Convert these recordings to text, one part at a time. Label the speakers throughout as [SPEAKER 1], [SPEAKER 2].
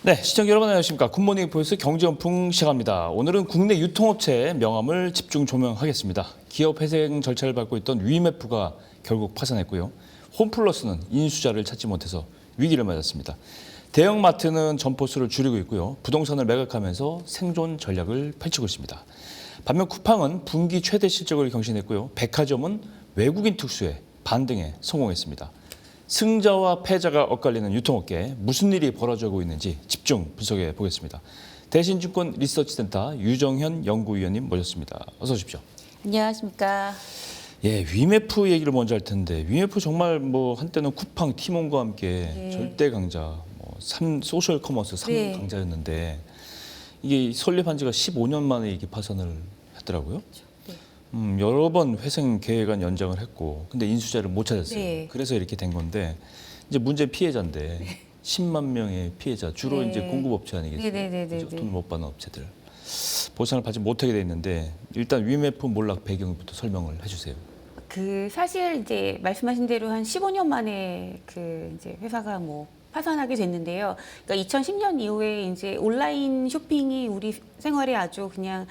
[SPEAKER 1] 네, 시청자 여러분 안녕하십니까. 굿모닝 포이스 경제연풍 시작합니다. 오늘은 국내 유통업체의 명암을 집중 조명하겠습니다. 기업 회생 절차를 밟고 있던 위메프가 결국 파산했고요. 홈플러스는 인수자를 찾지 못해서 위기를 맞았습니다. 대형마트는 점포수를 줄이고 있고요. 부동산을 매각하면서 생존 전략을 펼치고 있습니다. 반면 쿠팡은 분기 최대 실적을 경신했고요. 백화점은 외국인 특수에 반등에 성공했습니다. 승자와 패자가 엇갈리는 유통업계에 무슨 일이 벌어지고 있는지 집중 분석해 보겠습니다. 대신증권 리서치센터 유정현 연구위원님 모셨습니다. 어서 오십시오.
[SPEAKER 2] 안녕하십니까.
[SPEAKER 1] 예, 위메프 얘기를 먼저 할 텐데 위메프 정말 뭐 한때는 쿠팡, 티몬과 함께
[SPEAKER 2] 네.
[SPEAKER 1] 절대 강자, 소셜 커머스 3강자였는데 이게 설립한 지가 15년 만에 이게 파산을 했더라고요.
[SPEAKER 2] 네.
[SPEAKER 1] 여러 번 회생 계획안 연장을 했고 근데 인수자를 못 찾았어요.
[SPEAKER 2] 네.
[SPEAKER 1] 그래서 이렇게 된 건데 이제 문제 피해자인데 10만 명의 피해자 주로
[SPEAKER 2] 네.
[SPEAKER 1] 이제 공급업체 아니겠어요?
[SPEAKER 2] 네네네네.
[SPEAKER 1] 그죠? 돈을 못 받는 업체들 보상을 받지 못하게 돼 있는데 일단 위메프 몰락 배경부터 설명을 해주세요.
[SPEAKER 2] 사실 이제 말씀하신 대로 한 15년 만에 이제 회사가 파산하게 됐는데요. 그러니까 2010년 이후에 이제 온라인 쇼핑이 우리 생활에 아주 그냥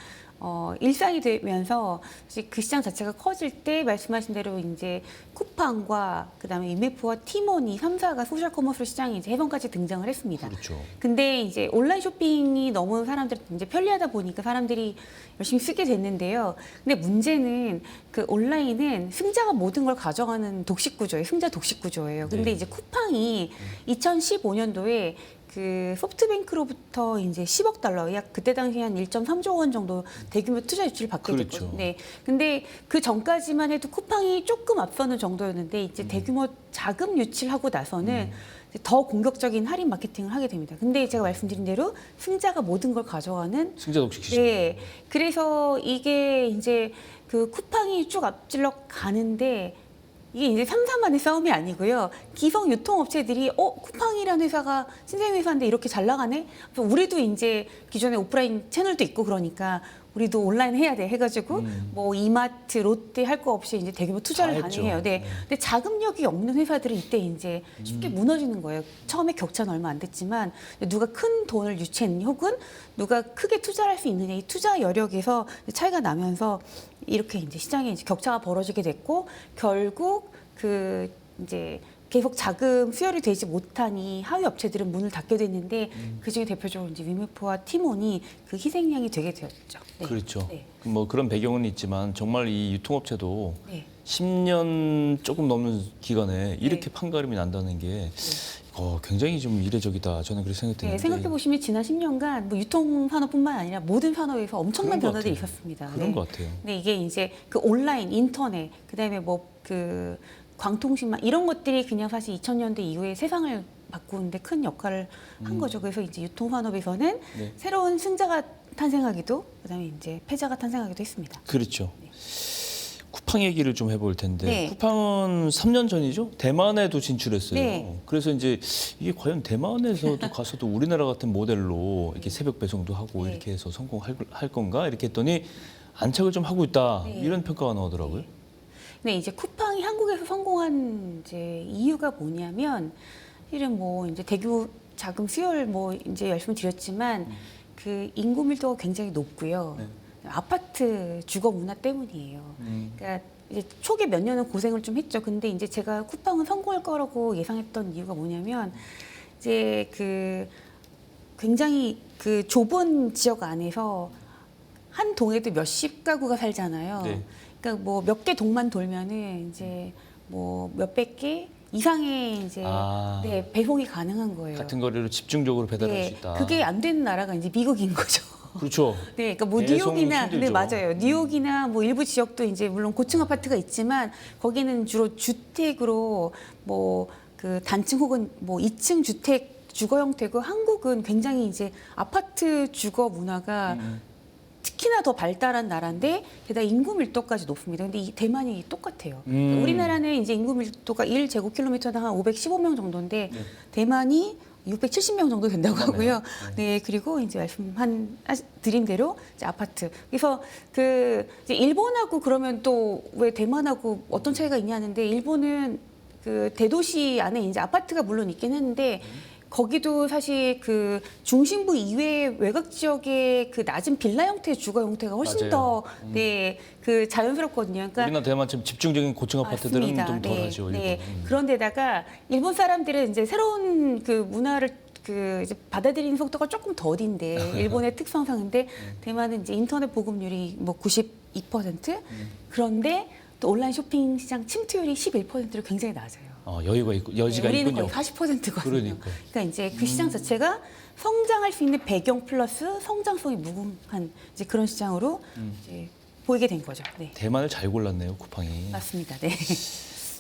[SPEAKER 2] 일상이 되면서 그 시장 자체가 커질 때 말씀하신 대로 이제 쿠팡과 그다음에 위메프와 티몬이 3사가 소셜 커머스 시장에 이제 해성까지 등장을 했습니다.
[SPEAKER 1] 그렇죠.
[SPEAKER 2] 근데 이제 온라인 쇼핑이 너무 사람들 이제 편리하다 보니까 사람들이 열심히 쓰게 됐는데요. 근데 문제는 그 온라인은 승자가 모든 걸 가져가는 독식 구조예요. 승자 독식 구조예요. 근데
[SPEAKER 1] 네.
[SPEAKER 2] 이제 쿠팡이 2015년도에 그 소프트뱅크로부터 이제 10억 달러, 약 그때 당시 한 1.3조 원 정도 대규모 투자 유치를 받게
[SPEAKER 1] 그렇죠.
[SPEAKER 2] 됐거든요. 네. 근데 그 전까지만 해도 쿠팡이 조금 앞서는 정도였는데 이제 대규모 자금 유치를 하고 나서는 이제 더 공격적인 할인 마케팅을 하게 됩니다. 근데 제가 말씀드린 대로 승자가 모든 걸 가져가는
[SPEAKER 1] 승자 독식 시장.
[SPEAKER 2] 네. 그래서 이게 이제 그 쿠팡이 쭉 앞질러 가는데 이게 이제 3사만의 싸움이 아니고요. 기성 유통업체들이 쿠팡이라는 회사가 신생 회사인데 이렇게 잘 나가네? 그래서 우리도 이제 기존에 오프라인 채널도 있고 그러니까 우리도 온라인 해야 돼 해가지고 뭐 이마트, 롯데 할 거 없이 이제 대규모 투자를
[SPEAKER 1] 다
[SPEAKER 2] 많이
[SPEAKER 1] 했죠.
[SPEAKER 2] 해요. 네.
[SPEAKER 1] 네.
[SPEAKER 2] 근데 자금력이 없는 회사들은 이때 이제 쉽게 무너지는 거예요. 처음에 격차는 얼마 안 됐지만 누가 큰 돈을 유치했니 혹은 누가 크게 투자할 수 있느냐 이 투자 여력에서 차이가 나면서 이렇게 이제 시장에 이제 격차가 벌어지게 됐고 결국 이제 계속 자금 수혈이 되지 못하니 하위 업체들은 문을 닫게 됐는데 그중에 대표적으로 이제 위메프와 티몬이 그 희생양이 되게 되었죠. 네.
[SPEAKER 1] 그렇죠.
[SPEAKER 2] 네.
[SPEAKER 1] 뭐 그런 배경은 있지만 정말 이 유통업체도
[SPEAKER 2] 네.
[SPEAKER 1] 10년 조금 넘는 기간에 이렇게 판가름이 난다는 게 굉장히 좀 이례적이다. 저는 그렇게 생각했는데.
[SPEAKER 2] 네, 생각해 보시면 지난 10년간 뭐 유통 산업뿐만 아니라 모든 산업에서 엄청난
[SPEAKER 1] 그런 것
[SPEAKER 2] 변화들이
[SPEAKER 1] 같아요.
[SPEAKER 2] 있었습니다.
[SPEAKER 1] 그런
[SPEAKER 2] 네.
[SPEAKER 1] 것 같아요.
[SPEAKER 2] 근데 이게 이제 그 온라인, 인터넷, 그다음에 광통신망 이런 것들이 그냥 사실 2000년대 이후에 세상을 바꾸는데 큰 역할을 한 거죠. 그래서 이제 유통산업에서는
[SPEAKER 1] 네.
[SPEAKER 2] 새로운 승자가 탄생하기도 그다음에 이제 패자가 탄생하기도 했습니다.
[SPEAKER 1] 그렇죠. 쿠팡 얘기를 좀 해볼 텐데
[SPEAKER 2] 네.
[SPEAKER 1] 쿠팡은 3년 전이죠. 대만에도 진출했어요.
[SPEAKER 2] 네.
[SPEAKER 1] 그래서 이제 이게 과연 대만에서도 가서도 우리나라 같은 모델로 이렇게 새벽 배송도 하고
[SPEAKER 2] 네.
[SPEAKER 1] 이렇게 해서 성공할 건가 이렇게 했더니 안착을 좀 하고 있다.
[SPEAKER 2] 네.
[SPEAKER 1] 이런 평가가 나오더라고요.
[SPEAKER 2] 근데 이제 쿠팡이 한국에서 성공한 이제 이유가 뭐냐면 실은 뭐 이제 대규모 자금 수혈 뭐 이제 말씀드렸지만 그 인구 밀도가 굉장히 높고요.
[SPEAKER 1] 네.
[SPEAKER 2] 아파트 주거 문화 때문이에요. 그러니까 이제 초기 몇 년은 고생을 좀 했죠. 근데 이제 제가 쿠팡은 성공할 거라고 예상했던 이유가 뭐냐면 이제 굉장히 그 좁은 지역 안에서 한 동에도 몇십 가구가 살잖아요.
[SPEAKER 1] 네.
[SPEAKER 2] 그러니까 뭐 몇 개 동만 돌면은 이제 뭐 몇백 개 이상의 이제 네, 배송이 가능한 거예요.
[SPEAKER 1] 같은 거리로 집중적으로 배달할
[SPEAKER 2] 네,
[SPEAKER 1] 수 있다.
[SPEAKER 2] 그게 안 되는 나라가 이제 미국인 거죠.
[SPEAKER 1] 그렇죠.
[SPEAKER 2] 네, 그러니까 뭐
[SPEAKER 1] 배송은
[SPEAKER 2] 뉴욕이나 네
[SPEAKER 1] 힘들죠.
[SPEAKER 2] 맞아요. 뉴욕이나 뭐 일부 지역도 이제 물론 고층 아파트가 있지만 거기는 주로 주택으로 뭐 그 단층 혹은 뭐 2층 주택 주거 형태고 한국은 굉장히 이제 아파트 주거 문화가 특히나 더 발달한 나라인데 게다가 인구 밀도까지 높습니다. 근데 이 대만이 똑같아요. 우리나라는 이제 인구 밀도가 1제곱킬로미터당 한 515명 정도인데 대만이 670명 정도 된다고 하고요. 네, 그리고 이제 드린 대로 이제 아파트. 그래서 이제 일본하고 그러면 또 왜 대만하고 어떤 차이가 있냐는데 일본은 그 대도시 안에 이제 아파트가 물론 있긴 했는데 거기도 사실 그 중심부 이외의 외곽 지역의 그 낮은 빌라 형태의 주거 형태가 훨씬
[SPEAKER 1] 맞아요.
[SPEAKER 2] 더 네, 그 자연스럽거든요. 그러니까
[SPEAKER 1] 우리나라 대만처럼 집중적인 고층 아파트들은
[SPEAKER 2] 맞습니다.
[SPEAKER 1] 좀 덜하죠.
[SPEAKER 2] 네.
[SPEAKER 1] 일본은.
[SPEAKER 2] 그런데다가 일본 사람들은 이제 새로운 그 문화를 그 이제 받아들이는 속도가 조금 더딘데 일본의 특성상인데 대만은 이제 인터넷 보급률이 뭐 92% 그런데 또 온라인 쇼핑 시장 침투율이 11%로 굉장히 낮아요.
[SPEAKER 1] 여유가 있고 여지가
[SPEAKER 2] 우리는
[SPEAKER 1] 있군요.
[SPEAKER 2] 거의 40%거든요.
[SPEAKER 1] 그러니까.
[SPEAKER 2] 그러니까 이제 그 시장 자체가 성장할 수 있는 배경 플러스 성장성이 무궁한 이제 그런 시장으로 이제 보이게 된 거죠. 네.
[SPEAKER 1] 대만을 잘 골랐네요, 쿠팡이.
[SPEAKER 2] 맞습니다. 네.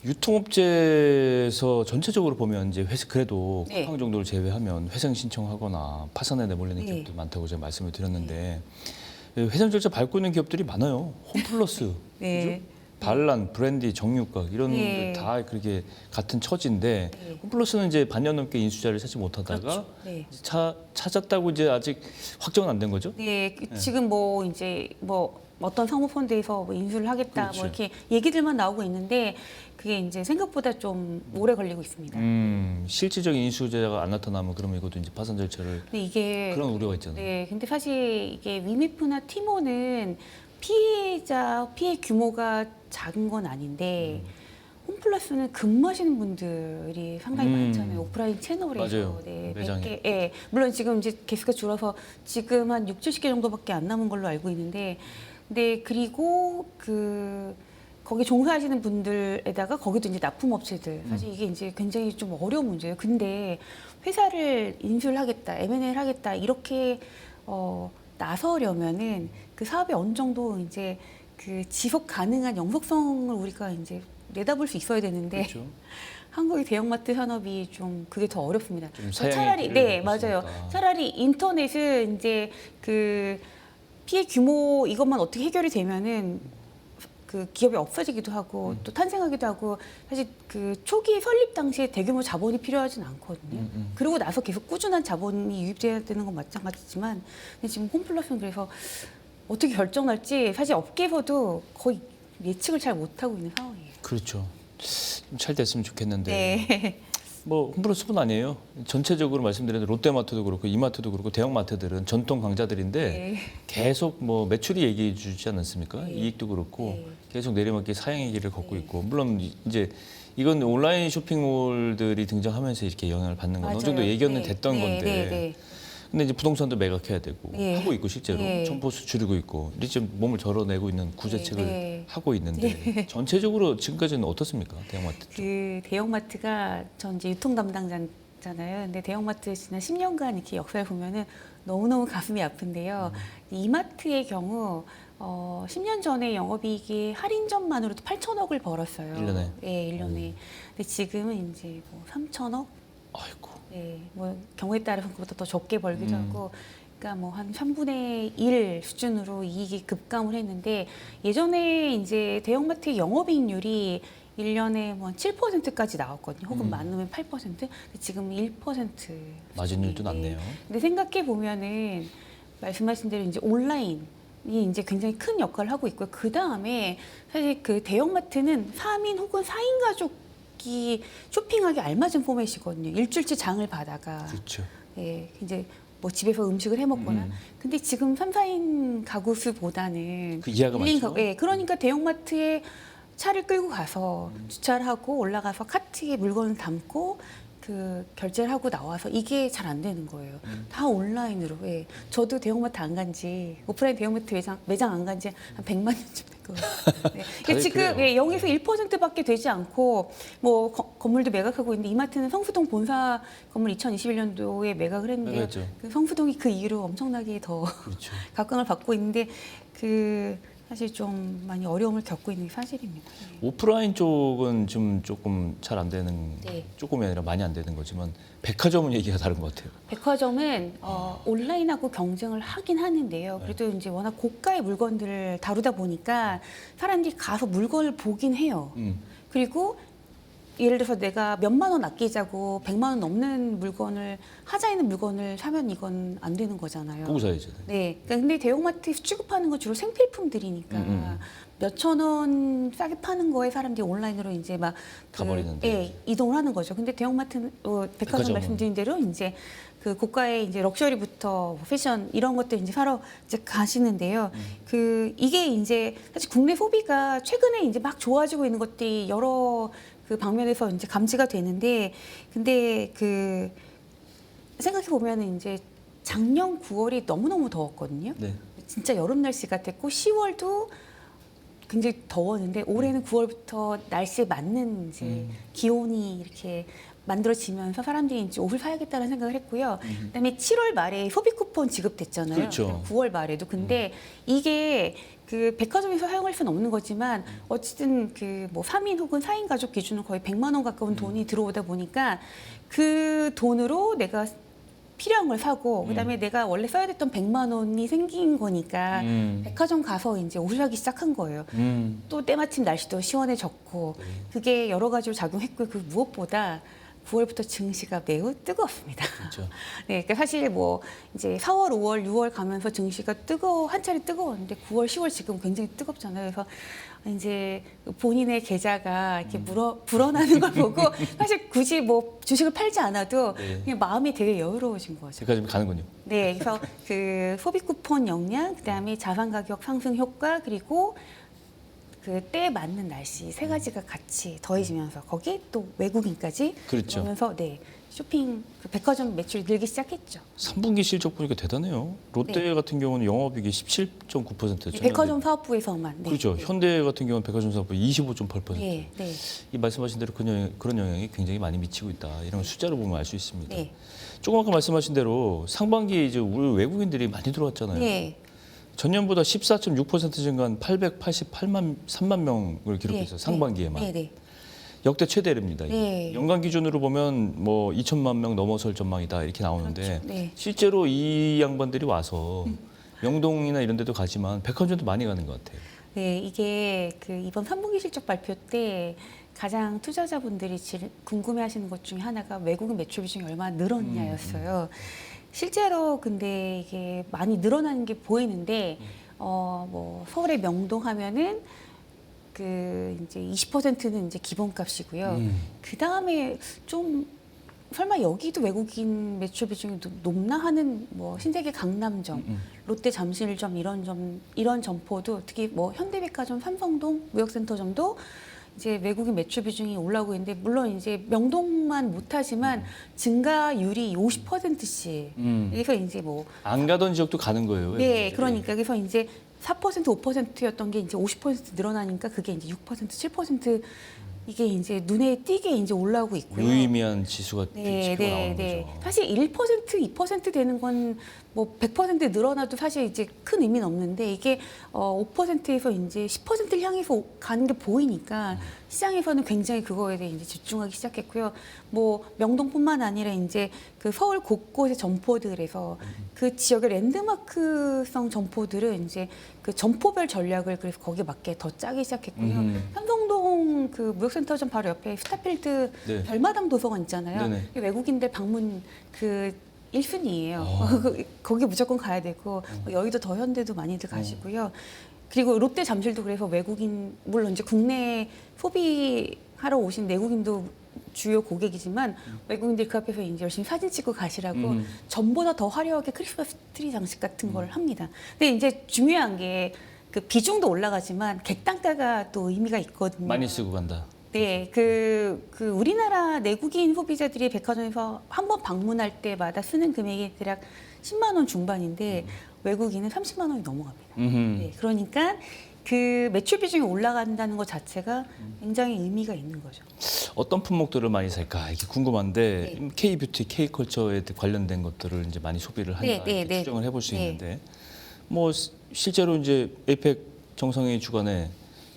[SPEAKER 1] 유통업체에서 전체적으로 보면 이제 그래도
[SPEAKER 2] 네.
[SPEAKER 1] 쿠팡 정도를 제외하면 회생 신청하거나 파산에 내몰리는
[SPEAKER 2] 네.
[SPEAKER 1] 기업도 많다고 제가 말씀을 드렸는데 회생 절차 밟고 있는 기업들이 많아요. 홈플러스,
[SPEAKER 2] 네.
[SPEAKER 1] 그죠? 발란, 브랜디, 정육각 이런
[SPEAKER 2] 네.
[SPEAKER 1] 들 다 그렇게 같은 처지인데
[SPEAKER 2] 네.
[SPEAKER 1] 홈플러스는 이제 반년 넘게 인수자를 찾지 못하다가
[SPEAKER 2] 그렇죠. 네.
[SPEAKER 1] 찾았다고 이제 아직 확정은 안 된 거죠?
[SPEAKER 2] 네, 지금 뭐 이제 뭐 어떤 사모펀드에서 뭐 인수를 하겠다
[SPEAKER 1] 그렇죠.
[SPEAKER 2] 뭐 이렇게 얘기들만 나오고 있는데 그게 이제 생각보다 좀 오래 걸리고 있습니다.
[SPEAKER 1] 실질적인 인수자가 안 나타나면 그러면 이것도 이제 파산 절차를
[SPEAKER 2] 근데 이게
[SPEAKER 1] 그런 우려가 있잖아요.
[SPEAKER 2] 네, 근데 사실 이게 위메프나 티모는 피해 규모가 작은 건 아닌데 홈플러스는 근무하시는 분들이 상당히 많잖아요. 오프라인 채널에서.
[SPEAKER 1] 맞아요.
[SPEAKER 2] 네,
[SPEAKER 1] 매장에.
[SPEAKER 2] 100개. 예. 물론 지금 이제 개수가 줄어서 지금 한 6, 70개 정도밖에 안 남은 걸로 알고 있는데 근데 그리고 그 거기 종사하시는 분들에다가 거기도 이제 납품업체들 사실 이게 이제 굉장히 좀 어려운 문제예요. 근데 회사를 인수를 하겠다, M&A를 하겠다 이렇게 나서려면은 그 사업이 어느 정도 이제 그 지속 가능한 영속성을 우리가 이제 내다볼 수 있어야 되는데
[SPEAKER 1] 그렇죠.
[SPEAKER 2] 한국의 대형마트 산업이 좀 그게 더 어렵습니다.
[SPEAKER 1] 좀 사양의
[SPEAKER 2] 차라리
[SPEAKER 1] 길을
[SPEAKER 2] 네
[SPEAKER 1] 걷고
[SPEAKER 2] 맞아요.
[SPEAKER 1] 있으니까.
[SPEAKER 2] 차라리 인터넷은 이제 그 피해 규모 이것만 어떻게 해결이 되면은 그 기업이 없어지기도 하고 또 탄생하기도 하고 사실 그 초기 설립 당시에 대규모 자본이 필요하진 않거든요. 그리고 나서 계속 꾸준한 자본이 유입돼야 되는 건 마찬가지지만 근데 지금 홈플러스는 그래서 어떻게 결정할지 사실 업계에서도 거의 예측을 잘 못하고 있는 상황이에요.
[SPEAKER 1] 그렇죠. 좀 잘 됐으면 좋겠는데
[SPEAKER 2] 네.
[SPEAKER 1] 뭐 홈플러스뿐 아니에요. 전체적으로 말씀드렸는데 롯데마트도 그렇고 이마트도 그렇고 대형마트들은 전통 강자들인데
[SPEAKER 2] 네.
[SPEAKER 1] 계속 뭐 매출이 얘기해 주지 않았습니까?
[SPEAKER 2] 네.
[SPEAKER 1] 이익도 그렇고
[SPEAKER 2] 네.
[SPEAKER 1] 계속 내리막길 사양의 길을 걷고 있고 물론 이제 이건 온라인 쇼핑몰들이 등장하면서 이렇게 영향을 받는 건 어느 정도
[SPEAKER 2] 맞아요.
[SPEAKER 1] 예견은
[SPEAKER 2] 네.
[SPEAKER 1] 됐던
[SPEAKER 2] 네,
[SPEAKER 1] 건데
[SPEAKER 2] 네, 네.
[SPEAKER 1] 근데 이제 부동산도 매각해야 되고
[SPEAKER 2] 네.
[SPEAKER 1] 하고 있고 실제로
[SPEAKER 2] 네.
[SPEAKER 1] 점포수 줄이고 있고 이제 몸을 덜어내고 있는 구제책을
[SPEAKER 2] 네.
[SPEAKER 1] 하고 있는데 전체적으로 지금까지는 어떻습니까? 대형마트 쪽.
[SPEAKER 2] 그 대형마트가 전 이제 유통 담당자잖아요. 근데 대형마트 지난 10년간 이렇게 역사를 보면은 너무너무 가슴이 아픈데요. 이마트의 경우 10년 전에 영업이익이 할인점만으로도 8천억을 벌었어요.
[SPEAKER 1] 1년에?
[SPEAKER 2] 네, 1년에. 근데 지금은 이제 뭐 3천억?
[SPEAKER 1] 아이고.
[SPEAKER 2] 네, 뭐 경우에 따라서 그보다 더 적게 벌기도 하고, 그러니까 뭐 한 3분의 1 수준으로 이익이 급감을 했는데 예전에 이제 대형마트의 영업이익률이 1년에 뭐 7%까지 나왔거든요. 혹은 많으면 8%. 근데 지금 1%.
[SPEAKER 1] 마진율도
[SPEAKER 2] 수준인데.
[SPEAKER 1] 낮네요.
[SPEAKER 2] 근데 생각해 보면은 말씀하신 대로 이제 온라인이 이제 굉장히 큰 역할을 하고 있고요. 그 다음에 사실 그 대형마트는 3인 혹은 4인 가족이 쇼핑하기 알맞은 포맷이거든요. 일주일치 장을 봐다가
[SPEAKER 1] 그렇죠.
[SPEAKER 2] 예, 이제 뭐 집에서 음식을 해 먹거나. 근데 지금 3, 4인 가구 수보다는
[SPEAKER 1] 그 이하가
[SPEAKER 2] 1인
[SPEAKER 1] 많죠.
[SPEAKER 2] 가구, 예, 그러니까 대형마트에 차를 끌고 가서 주차를 하고 올라가서 카트에 물건을 담고 그 결제를 하고 나와서 이게 잘 안 되는 거예요. 다 온라인으로. 예. 저도 대형마트 안 간지 오프라인 대형마트 매장 안 간지 한 100만 년쯤 된 것 같아요. 네.
[SPEAKER 1] 다들
[SPEAKER 2] 지금
[SPEAKER 1] 그래요.
[SPEAKER 2] 예, 0에서 1%밖에 되지 않고 뭐 건물도 매각하고 있는데 이마트는 성수동 본사 건물 2021년도에 매각을 했는데요.
[SPEAKER 1] 매각했죠.
[SPEAKER 2] 그 성수동이 그 이후로 엄청나게 더
[SPEAKER 1] 그렇죠.
[SPEAKER 2] 각광을 받고 있는데 그 사실 좀 많이 어려움을 겪고 있는 게 사실입니다. 네.
[SPEAKER 1] 오프라인 쪽은 좀 조금 잘 안 되는
[SPEAKER 2] 네.
[SPEAKER 1] 조금이 아니라 많이 안 되는 거지만 백화점은 얘기가 다른 것 같아요.
[SPEAKER 2] 백화점은 온라인하고 경쟁을 하긴 하는데요. 그래도 이제 워낙 고가의 물건들을 다루다 보니까 사람들이 가서 물건을 보긴 해요. 그리고 예를 들어서 내가 몇만 원 아끼자고 100만 원 넘는 물건을 하자 있는 물건을 사면 이건 안 되는 거잖아요.
[SPEAKER 1] 보고 사야죠.
[SPEAKER 2] 네. 그러니까 근데 대형마트에서 취급하는 건 주로 생필품들이니까 몇천 원 싸게 파는 거에 사람들이 온라인으로 이제 막
[SPEAKER 1] 가버리는데.
[SPEAKER 2] 예, 이동을 하는 거죠. 근데 대형마트 백화점
[SPEAKER 1] 백화점은.
[SPEAKER 2] 말씀드린 대로 이제 그 고가의 이제 럭셔리부터 뭐 패션 이런 것들 이제 사러 이제 가시는데요. 그 이게 이제 사실 국내 소비가 최근에 이제 막 좋아지고 있는 것들이 여러 그 방면에서 이제 감지가 되는데, 근데 그 생각해 보면은 이제 작년 9월이 너무너무 더웠거든요.
[SPEAKER 1] 네.
[SPEAKER 2] 진짜 여름 날씨 같았고 10월도 굉장히 더웠는데 올해는 9월부터 날씨에 맞는 이제 기온이 이렇게 만들어지면서 사람들이 이제 옷을 사야겠다는 생각을 했고요. 그다음에 7월 말에 소비 쿠폰 지급됐잖아요.
[SPEAKER 1] 그렇죠.
[SPEAKER 2] 9월 말에도. 근데 이게 그 백화점에서 사용할 수는 없는 거지만 어쨌든 그 뭐 3인 혹은 4인 가족 기준으로 거의 100만 원 가까운 돈이 들어오다 보니까 그 돈으로 내가 필요한 걸 사고 그다음에 내가 원래 써야 됐던 100만 원이 생긴 거니까 백화점 가서 이제 옷을 사기 시작한 거예요. 또 때마침 날씨도 시원해졌고 그게 여러 가지로 작용했고 그 무엇보다 9월부터 증시가 매우 뜨거웠습니다.
[SPEAKER 1] 그렇죠.
[SPEAKER 2] 네, 그러니까 사실 뭐 이제 4월, 5월, 6월 가면서 증시가 한 차례 뜨거웠는데 9월, 10월 지금 굉장히 뜨겁잖아요. 그래서 이제 본인의 계좌가 이렇게 불어나는 걸 보고 사실 굳이 뭐 주식을 팔지 않아도
[SPEAKER 1] 네.
[SPEAKER 2] 그냥 마음이 되게 여유로워진 거죠.
[SPEAKER 1] 백화점 가는군요.
[SPEAKER 2] 네, 그래서 그 소비 쿠폰 역량, 그다음에 자산 가격 상승 효과, 그리고 그 때에 맞는 날씨 세 가지가 같이 더해지면서 거기에 또 외국인까지
[SPEAKER 1] 그렇죠.
[SPEAKER 2] 그러면서 네 쇼핑 그 백화점 매출이 늘기 시작했죠.
[SPEAKER 1] 3분기 실적 보니까 대단해요. 롯데 같은 경우는 영업이익이 17.9%.
[SPEAKER 2] 백화점 사업부에서만. 네.
[SPEAKER 1] 그렇죠. 현대 같은 경우는 백화점 사업부 25.8%.
[SPEAKER 2] 네, 네,
[SPEAKER 1] 이 말씀하신 대로 그런 영향이 굉장히 많이 미치고 있다. 이런 숫자로 보면 알 수 있습니다.
[SPEAKER 2] 네,
[SPEAKER 1] 조금 아까 말씀하신 대로 상반기에 이제 우리 외국인들이 많이 들어왔잖아요.
[SPEAKER 2] 네,
[SPEAKER 1] 전년보다 14.6% 증가한 888만 명을 기록했어요. 상반기에만.
[SPEAKER 2] 네, 네,
[SPEAKER 1] 역대 최대입니다. 이게.
[SPEAKER 2] 네.
[SPEAKER 1] 연간 기준으로 보면 뭐 2천만 명 넘어설 전망이다 이렇게 나오는데
[SPEAKER 2] 그렇죠. 네.
[SPEAKER 1] 실제로 이 양반들이 와서 명동이나 이런 데도 가지만 백화점도 많이 가는 것 같아요.
[SPEAKER 2] 네, 이게 그 이번 3분기 실적 발표 때 가장 투자자분들이 제일 궁금해하시는 것 중에 하나가 외국인 매출 비중이 얼마나 늘었냐였어요. 실제로 근데 이게 많이 늘어나는 게 보이는데 뭐 서울의 명동 하면은 그 이제 20%는 이제 기본값이고요. 그 다음에 좀 설마 여기도 외국인 매출 비중이 높나 하는 뭐 신세계 강남점, 롯데 잠실점 이런 점포도 특히 뭐 현대백화점, 삼성동 무역센터점도 이제 외국인 매출 비중이 올라오고 있는데 물론 이제 명동만 못하지만 증가율이 50%씩. 그래서 이제 뭐
[SPEAKER 1] 안 가던 지역도 가는 거예요.
[SPEAKER 2] 네,
[SPEAKER 1] 외국인들이.
[SPEAKER 2] 그러니까 그래서 이제 4% 5%였던 게 이제 50% 늘어나니까 그게 이제 6% 7% 이게 이제 눈에 띄게 이제 올라오고 있고요.
[SPEAKER 1] 유의미한 지수가
[SPEAKER 2] 네,
[SPEAKER 1] 지표가
[SPEAKER 2] 네,
[SPEAKER 1] 나오는
[SPEAKER 2] 네.
[SPEAKER 1] 거죠.
[SPEAKER 2] 사실 1% 2% 되는 건 뭐 100% 늘어나도 사실 이제 큰 의미는 없는데 이게 5%에서 이제 10%를 향해서 가는 게 보이니까 시장에서는 굉장히 그거에 대해 이제 집중하기 시작했고요. 뭐 명동뿐만 아니라 이제 그 서울 곳곳의 점포들에서 그 지역의 랜드마크성 점포들은 이제 그 점포별 전략을 그래서 거기에 맞게 더 짜기 시작했고요. 삼성동 그 무역센터점 바로 옆에 스타필드
[SPEAKER 1] 네.
[SPEAKER 2] 별마당 도서관 있잖아요.
[SPEAKER 1] 네네.
[SPEAKER 2] 외국인들 방문 그 1순위예요. 거기 무조건 가야 되고 여의도 더현대도 많이들 가시고요. 그리고 롯데 잠실도 그래서 외국인 물론 이제 국내 소비하러 오신 내국인도 주요 고객이지만 외국인들이 그 앞에서 이제 열심히 사진 찍고 가시라고 전보다 더 화려하게 크리스마스 트리 장식 같은 걸 합니다. 근데 이제 중요한 게 그 비중도 올라가지만 객단가가 또 의미가 있거든요.
[SPEAKER 1] 많이 쓰고 간다.
[SPEAKER 2] 네, 그 우리나라 내국인 소비자들이 백화점에서 한 번 방문할 때마다 쓰는 금액이 대략 10만 원 중반인데 외국인은 30만 원이 넘어갑니다. 네, 그러니까 그 매출 비중이 올라간다는 것 자체가 굉장히 의미가 있는 거죠.
[SPEAKER 1] 어떤 품목들을 많이 살까 이게 궁금한데
[SPEAKER 2] 네.
[SPEAKER 1] K-뷰티, K-컬처에 관련된 것들을 이제 많이 소비를 한다
[SPEAKER 2] 네,
[SPEAKER 1] 이렇게
[SPEAKER 2] 네, 네.
[SPEAKER 1] 추정을 해볼 수
[SPEAKER 2] 네.
[SPEAKER 1] 있는데 뭐 실제로 이제 에이펙 정상회의 주간에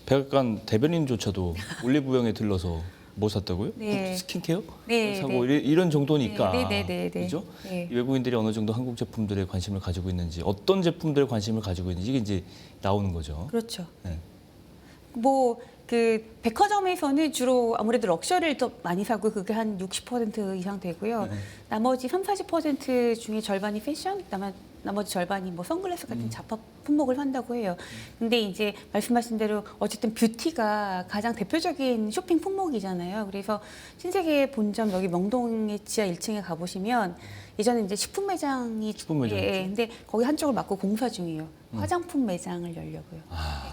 [SPEAKER 1] 백악관 대변인조차도 올리브영에 들러서 뭐 샀다고요?
[SPEAKER 2] 네.
[SPEAKER 1] 스킨케어?
[SPEAKER 2] 네,
[SPEAKER 1] 사고
[SPEAKER 2] 네.
[SPEAKER 1] 이런 정도니까
[SPEAKER 2] 네, 네, 네, 네.
[SPEAKER 1] 그죠?
[SPEAKER 2] 네.
[SPEAKER 1] 외국인들이 어느 정도 한국 제품들에 관심을 가지고 있는지 어떤 제품들에 관심을 가지고 있는지 이게 이제 나오는 거죠.
[SPEAKER 2] 그렇죠.
[SPEAKER 1] 네.
[SPEAKER 2] 뭐 그 백화점에서는 주로 아무래도 럭셔리를 더 많이 사고 그게 한 60% 이상 되고요. 나머지 30, 40% 중에 절반이 패션, 그다음에 나머지 절반이 뭐 선글라스 같은 잡화 품목을 판다고 해요. 근데 이제 말씀하신 대로 어쨌든 뷰티가 가장 대표적인 쇼핑 품목이잖아요. 그래서 신세계 본점 여기 명동의 지하 1층에 가보시면 예전에 이제 식품 매장이
[SPEAKER 1] 식품 매장
[SPEAKER 2] 예,
[SPEAKER 1] 있죠.
[SPEAKER 2] 근데 거기 한쪽을 맡고 공사 중이에요. 화장품 매장을 열려고요.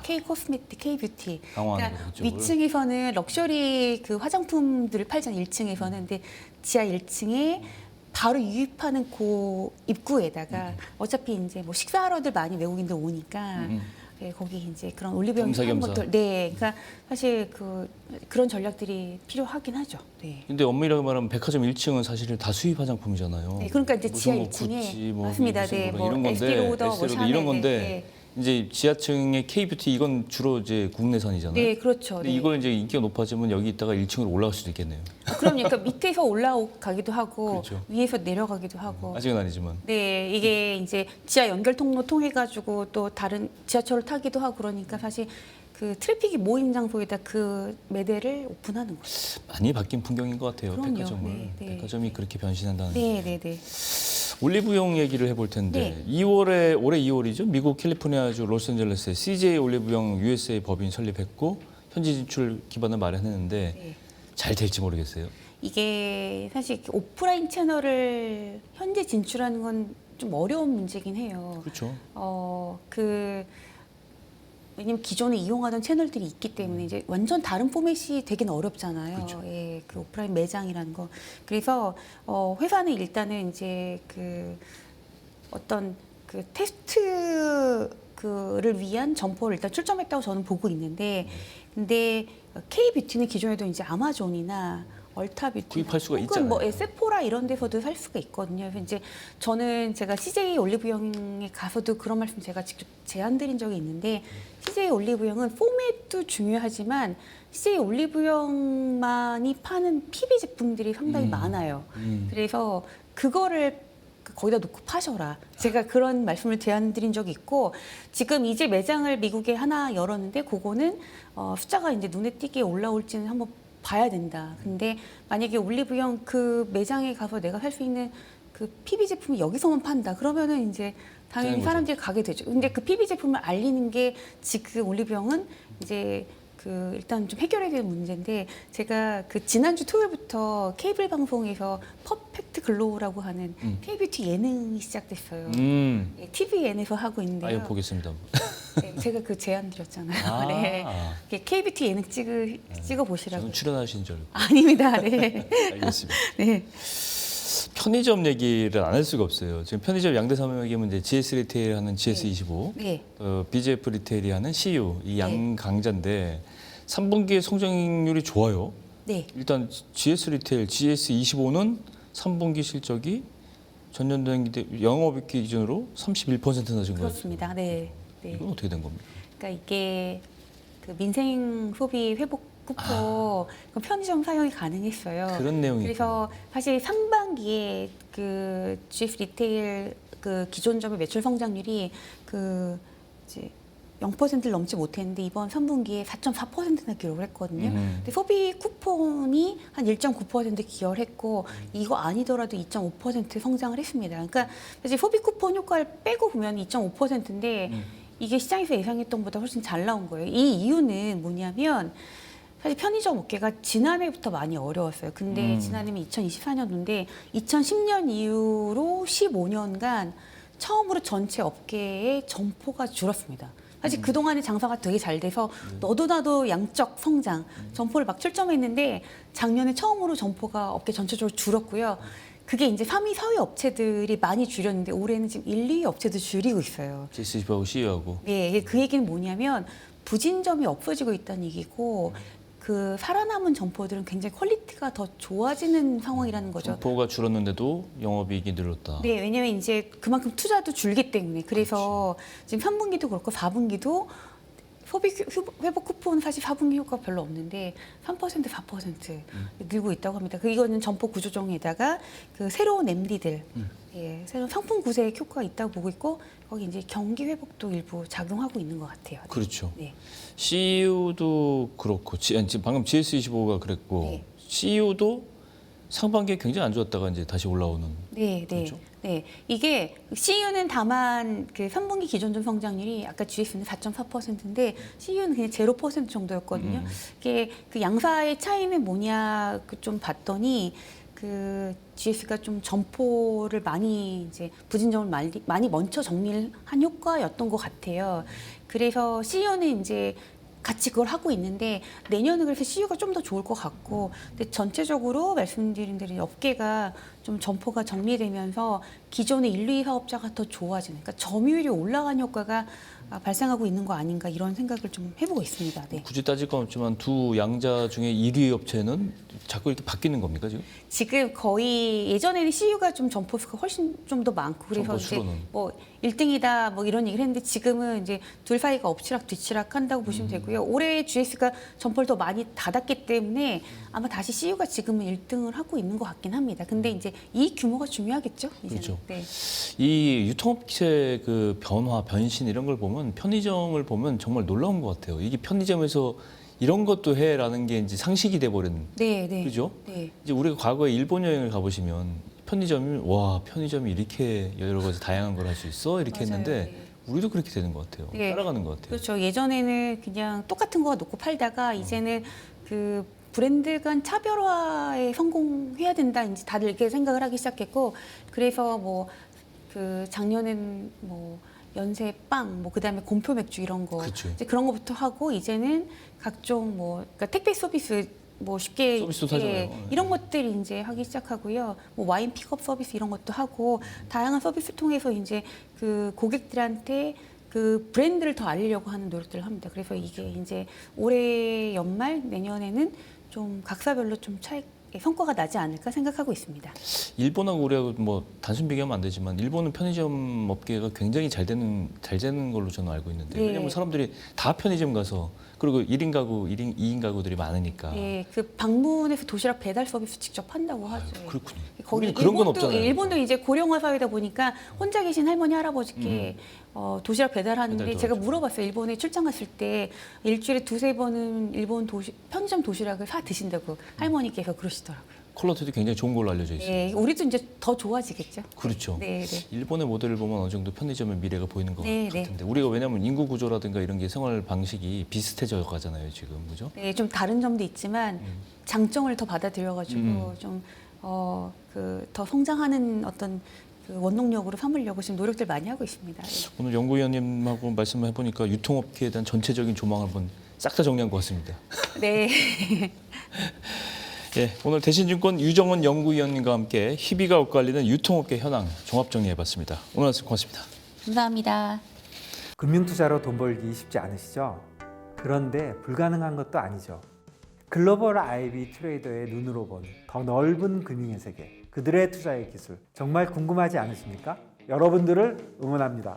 [SPEAKER 2] K 코스메틱, K 뷰티.
[SPEAKER 1] 강화하는
[SPEAKER 2] 그러니까
[SPEAKER 1] 그쪽을.
[SPEAKER 2] 위층에서는 럭셔리 그 화장품들을 팔잖아요. 1층에서는. 근데 지하 1층에 바로 유입하는 그 입구에다가 어차피 이제 뭐 식사하러들 많이 외국인들 오니까 예, 거기 이제 그런 올리브영 하는
[SPEAKER 1] 겸사겸사.
[SPEAKER 2] 것들, 네, 그러니까 사실 그런 전략들이 필요하긴 하죠. 네.
[SPEAKER 1] 근데 엄밀하게 말하면 백화점 1층은 사실 다 수입 화장품이잖아요.
[SPEAKER 2] 네, 그러니까 이제
[SPEAKER 1] 무슨
[SPEAKER 2] 지하
[SPEAKER 1] 뭐
[SPEAKER 2] 1층에
[SPEAKER 1] 구찌, 뭐
[SPEAKER 2] 맞습니다.
[SPEAKER 1] 무슨
[SPEAKER 2] 네,
[SPEAKER 1] 뭐
[SPEAKER 2] 뭐
[SPEAKER 1] 이런 건데,
[SPEAKER 2] 에스티 로더, 뭐
[SPEAKER 1] 에스티 로더
[SPEAKER 2] 샤넬,
[SPEAKER 1] 이런 건데
[SPEAKER 2] 네,
[SPEAKER 1] 이제 지하층의 K뷰티 이건 주로 이제 국내선이잖아요.
[SPEAKER 2] 네, 그렇죠.
[SPEAKER 1] 근데
[SPEAKER 2] 네.
[SPEAKER 1] 이걸 이제 인기가 높아지면 여기 있다가 1층으로 올라갈 수도 있겠네요.
[SPEAKER 2] 그럼 그러니까 밑에서 올라가기도 하고
[SPEAKER 1] 그렇죠.
[SPEAKER 2] 위에서 내려가기도 하고.
[SPEAKER 1] 아직은 아니지만.
[SPEAKER 2] 네, 이게 이제 지하 연결 통로 통해 가지고 또 다른 지하철을 타기도 하고 그러니까 사실 그 트래픽이 모임 장소에다 그 매대를 오픈하는 거죠.
[SPEAKER 1] 많이 바뀐 풍경인 것 같아요.
[SPEAKER 2] 그럼요.
[SPEAKER 1] 백화점을.
[SPEAKER 2] 네, 네.
[SPEAKER 1] 백화점이 그렇게 변신한다는.
[SPEAKER 2] 네, 네, 네.
[SPEAKER 1] 올리브영 얘기를 해볼 텐데
[SPEAKER 2] 네.
[SPEAKER 1] 올해 2월이죠. 미국 캘리포니아주 로스앤젤레스에 CJ 올리브영 USA 법인 설립했고 현지 진출 기반을 마련했는데
[SPEAKER 2] 네.
[SPEAKER 1] 잘 될지 모르겠어요.
[SPEAKER 2] 이게 사실 오프라인 채널을 현재 진출하는 건 좀 어려운 문제긴 해요.
[SPEAKER 1] 그렇죠.
[SPEAKER 2] 왜냐면 기존에 이용하던 채널들이 있기 때문에 이제 완전 다른 포맷이 되긴 어렵잖아요.
[SPEAKER 1] 그렇죠.
[SPEAKER 2] 예, 그 오프라인 매장이라는 거. 그래서 회사는 일단은 이제 그 어떤 그 테스트 그를 위한 점포를 일단 출점했다고 저는 보고 있는데, 근데 K 뷰티는 기존에도 이제 아마존이나 얼타 뷰티
[SPEAKER 1] 구입할 수가
[SPEAKER 2] 혹은 뭐
[SPEAKER 1] 있잖아요.
[SPEAKER 2] 세포라 이런 데서도 살 수가 있거든요. 그래서 이제 저는 제가 CJ 올리브영에 가서도 그런 말씀 제가 직접 제안 드린 적이 있는데 CJ 올리브영은 포맷도 중요하지만 CJ 올리브영만이 파는 PB 제품들이 상당히 많아요. 그래서 그거를 거기다 놓고 파셔라. 제가 그런 말씀을 제안 드린 적이 있고 지금 이제 매장을 미국에 하나 열었는데 그거는 숫자가 이제 눈에 띄게 올라올지는 한번 봐야 된다. 근데 만약에 올리브영 그 매장에 가서 내가 살 수 있는 그 PB 제품이 여기서만 판다. 그러면은 이제 당연히
[SPEAKER 1] 되는 거죠.
[SPEAKER 2] 사람들이 가게 되죠. 근데 그 PB 제품을 알리는 게 지금 올리브영은 이제 그 일단 좀 해결해야 되는 문제인데 제가 그 지난주 토요일부터 케이블 방송에서 퍼펙트 글로우라고 하는 K뷰티 예능이 시작됐어요. 예, TVN에서 하고 있는데요.
[SPEAKER 1] 아유 보겠습니다.
[SPEAKER 2] 네, 제가 그 제안 드렸잖아요.
[SPEAKER 1] 아.
[SPEAKER 2] 네. K뷰티 예능 찍어 보시라고.
[SPEAKER 1] 저는 출연하신 줄 알고.
[SPEAKER 2] 아닙니다. 네.
[SPEAKER 1] 알겠습니다.
[SPEAKER 2] 네.
[SPEAKER 1] 편의점 얘기를 안 할 수가 없어요. 지금 편의점 양대 산업이면 이제 GS 리테일 하는 GS25,
[SPEAKER 2] 네.
[SPEAKER 1] BJF 리테일이 하는 CU 이 양강자인데 3분기의 성장률이 좋아요.
[SPEAKER 2] 네.
[SPEAKER 1] 일단 GS 리테일 GS25는 3분기 실적이 전년 동기 영업이익 기준으로 31%나 증가했어요.
[SPEAKER 2] 그렇습니다. 네. 네.
[SPEAKER 1] 이건 어떻게 된 겁니까?
[SPEAKER 2] 그러니까 이게 그 민생 소비 회복 쿠폰 그 편의점 사용이 가능했어요.
[SPEAKER 1] 그런 내용이
[SPEAKER 2] 그래서 사실 상반기에 그 GS 리테일 그 기존점의 매출 성장률이 그 이제 0%를 넘지 못했는데 이번 3분기에 4.4%나 기록을 했거든요. 근데 소비 쿠폰이 한 1.9% 기여했고 이거 아니더라도 2.5% 성장을 했습니다. 그러니까 사실 소비 쿠폰 효과를 빼고 보면 2.5%인데 이게 시장에서 예상했던 것보다 훨씬 잘 나온 거예요. 이 이유는 뭐냐면 사실 편의점 업계가 지난해부터 많이 어려웠어요. 근데 지난해면 2024년도인데 2010년 이후로 15년간 처음으로 전체 업계의 점포가 줄었습니다. 사실 그동안의 장사가 되게 잘 돼서 너도 나도 양적 성장, 점포를 막 출점했는데 작년에 처음으로 점포가 업계 전체적으로 줄었고요. 그게 이제 3위, 4위 업체들이 많이 줄였는데 올해는 지금 1, 2위 업체도 줄이고 있어요.
[SPEAKER 1] GS25하고 CU하고.
[SPEAKER 2] 네, 그 얘기는 뭐냐면 부진점이 없어지고 있다는 얘기고 그 살아남은 점포들은 굉장히 퀄리티가 더 좋아지는 상황이라는 거죠.
[SPEAKER 1] 점포가 줄었는데도 영업이익이 늘었다.
[SPEAKER 2] 네, 왜냐면 이제 그만큼 투자도 줄기 때문에 그래서 지금 3분기도 그렇고 4분기도 소비 회복 쿠폰 사실 4분기 효과 별로 없는데 3% 4% 늘고 있다고 합니다. 이거는 점포 구조정에다가 그 새로운 MD들, 예, 새로운 상품 구색에 효과가 있다고 보고 있고 거기 이제 경기 회복도 일부 작용하고 있는 것 같아요. 네.
[SPEAKER 1] 그렇죠.
[SPEAKER 2] 네.
[SPEAKER 1] CU도 그렇고 지금 방금 GS25가 그랬고
[SPEAKER 2] 네.
[SPEAKER 1] CU도 상반기에 굉장히 안 좋았다가 이제 다시 올라오는.
[SPEAKER 2] 네, 네.
[SPEAKER 1] 그렇죠?
[SPEAKER 2] 네, 이게 CU는 다만 그 3분기 기존점 성장률이 아까 GS는 4.4%인데 CU는 그냥 0% 정도였거든요. 이게 그 양사의 차이는 뭐냐 좀 봤더니 그 GS가 좀 점포를 많이 이제 부진점을 많이 먼저 정리를 한 효과였던 것 같아요. 그래서 CU는 이제 같이 그걸 하고 있는데 내년은 그래서 CU가 좀 더 좋을 것 같고, 근데 전체적으로 말씀드린 대로 업계가 좀 점포가 정리되면서 기존의 1, 2 사업자가 더 좋아지는, 그러니까 점유율이 올라간 효과가 발생하고 있는 거 아닌가 이런 생각을 좀 해보고 있습니다. 네.
[SPEAKER 1] 굳이 따질 건 없지만 두 양자 중에 1위 업체는 자꾸 이렇게 바뀌는 겁니까 지금?
[SPEAKER 2] 지금 거의 예전에는 CU가 좀 점포 수가 훨씬 좀 더 많고 그래서
[SPEAKER 1] 점포
[SPEAKER 2] 이제
[SPEAKER 1] 수로는.
[SPEAKER 2] 뭐 1등이다 뭐 이런 얘기를 했는데 지금은 이제 둘 사이가 엎치락 뒤치락 한다고 보시면 되고요. 올해 GS가 점포를 더 많이 닫았기 때문에 아마 다시 CU가 지금은 1등을 하고 있는 것 같긴 합니다. 근데 이제 이 규모가 중요하겠죠. 이제는.
[SPEAKER 1] 그렇죠.
[SPEAKER 2] 네.
[SPEAKER 1] 이 유통업체 그 변화, 변신 이런 걸 보면 편의점을 보면 정말 놀라운 것 같아요. 이게 편의점에서 이런 것도 해라는 게 이제 상식이 돼버린.
[SPEAKER 2] 네, 네.
[SPEAKER 1] 그죠?
[SPEAKER 2] 네.
[SPEAKER 1] 이제 우리가 과거에 일본 여행을 가보시면 편의점이 이렇게 여러 가지 다양한 걸 할 수 있어 이렇게
[SPEAKER 2] 맞아요.
[SPEAKER 1] 했는데
[SPEAKER 2] 네.
[SPEAKER 1] 우리도 그렇게 되는 것 같아요.
[SPEAKER 2] 네.
[SPEAKER 1] 따라가는 것 같아요.
[SPEAKER 2] 그렇죠. 예전에는 그냥 똑같은 거 놓고 팔다가 이제는 그 브랜드 간 차별화에 성공해야 된다. 이제 다들 이렇게 생각을 하기 시작했고, 그래서 뭐 그 작년엔 뭐 연세빵, 뭐 그다음에 곰표 맥주 이런 거,
[SPEAKER 1] 그렇죠.
[SPEAKER 2] 이제 그런 거부터 하고 이제는 각종 뭐 그러니까 택배 서비스 뭐 쉽게
[SPEAKER 1] 서비스도 하잖아요.
[SPEAKER 2] 이런 것들 이제 하기 시작하고요. 뭐 와인 픽업 서비스 이런 것도 하고 다양한 서비스 통해서 이제 그 고객들한테 그 브랜드를 더 알리려고 하는 노력들을 합니다. 그래서 이게 이제 올해 연말 내년에는 좀 각사별로 좀 차이 성과가 나지 않을까 생각하고 있습니다.
[SPEAKER 1] 일본하고 우리하고 뭐 단순 비교하면 안 되지만 일본은 편의점 업계가 굉장히 잘 되는 걸로 저는 알고 있는데
[SPEAKER 2] 네.
[SPEAKER 1] 왜냐면 사람들이 다 편의점 가서 그리고 1인 가구, 2인 가구들이 많으니까.
[SPEAKER 2] 예, 그 방문해서 도시락 배달 서비스 직접 한다고 하죠. 예.
[SPEAKER 1] 그렇군요.
[SPEAKER 2] 거기
[SPEAKER 1] 우리는 그런 건
[SPEAKER 2] 일본도,
[SPEAKER 1] 없잖아요.
[SPEAKER 2] 일본도 이제 고령화 사회다 보니까 혼자 계신 할머니 할아버지께 도시락 배달하는데
[SPEAKER 1] 배달도
[SPEAKER 2] 제가
[SPEAKER 1] 하죠.
[SPEAKER 2] 물어봤어요. 일본에 출장 갔을 때 일주일에 두세 번은 일본 편의점 도시락을 사 드신다고 할머니께서 그러시더라고요.
[SPEAKER 1] 퀄리티도 굉장히 좋은 걸로 알려져 있어요.
[SPEAKER 2] 예, 우리도 이제 더 좋아지겠죠.
[SPEAKER 1] 그렇죠.
[SPEAKER 2] 네, 네.
[SPEAKER 1] 일본의 모델을 보면 어느 정도 편의점의 미래가 보이는 것
[SPEAKER 2] 네, 네.
[SPEAKER 1] 같은데 우리가 왜냐하면 인구 구조라든가 이런 게 생활 방식이 비슷해져 가잖아요 지금 그죠?
[SPEAKER 2] 네, 좀 다른 점도 있지만 장점을 더 받아들여가지고 좀 그 더 성장하는 어떤 그 원동력으로 삼으려고 지금 노력들 많이 하고 있습니다. 예.
[SPEAKER 1] 오늘 연구위원님하고 말씀을 해보니까 유통업계에 대한 전체적인 조망을 한번 싹 다 정리한 것 같습니다.
[SPEAKER 2] 네.
[SPEAKER 1] 예, 오늘 대신증권 유정원 연구위원님과 함께 희비가 엇갈리는 유통업계 현황 종합 정리해봤습니다. 오늘 말씀 고맙습니다.
[SPEAKER 2] 감사합니다.
[SPEAKER 3] 금융투자로 돈 벌기 쉽지 않으시죠? 그런데 불가능한 것도 아니죠. 글로벌 IB 트레이더의 눈으로 본 더 넓은 금융의 세계, 그들의 투자의 기술 정말 궁금하지 않으십니까? 여러분들을 응원합니다.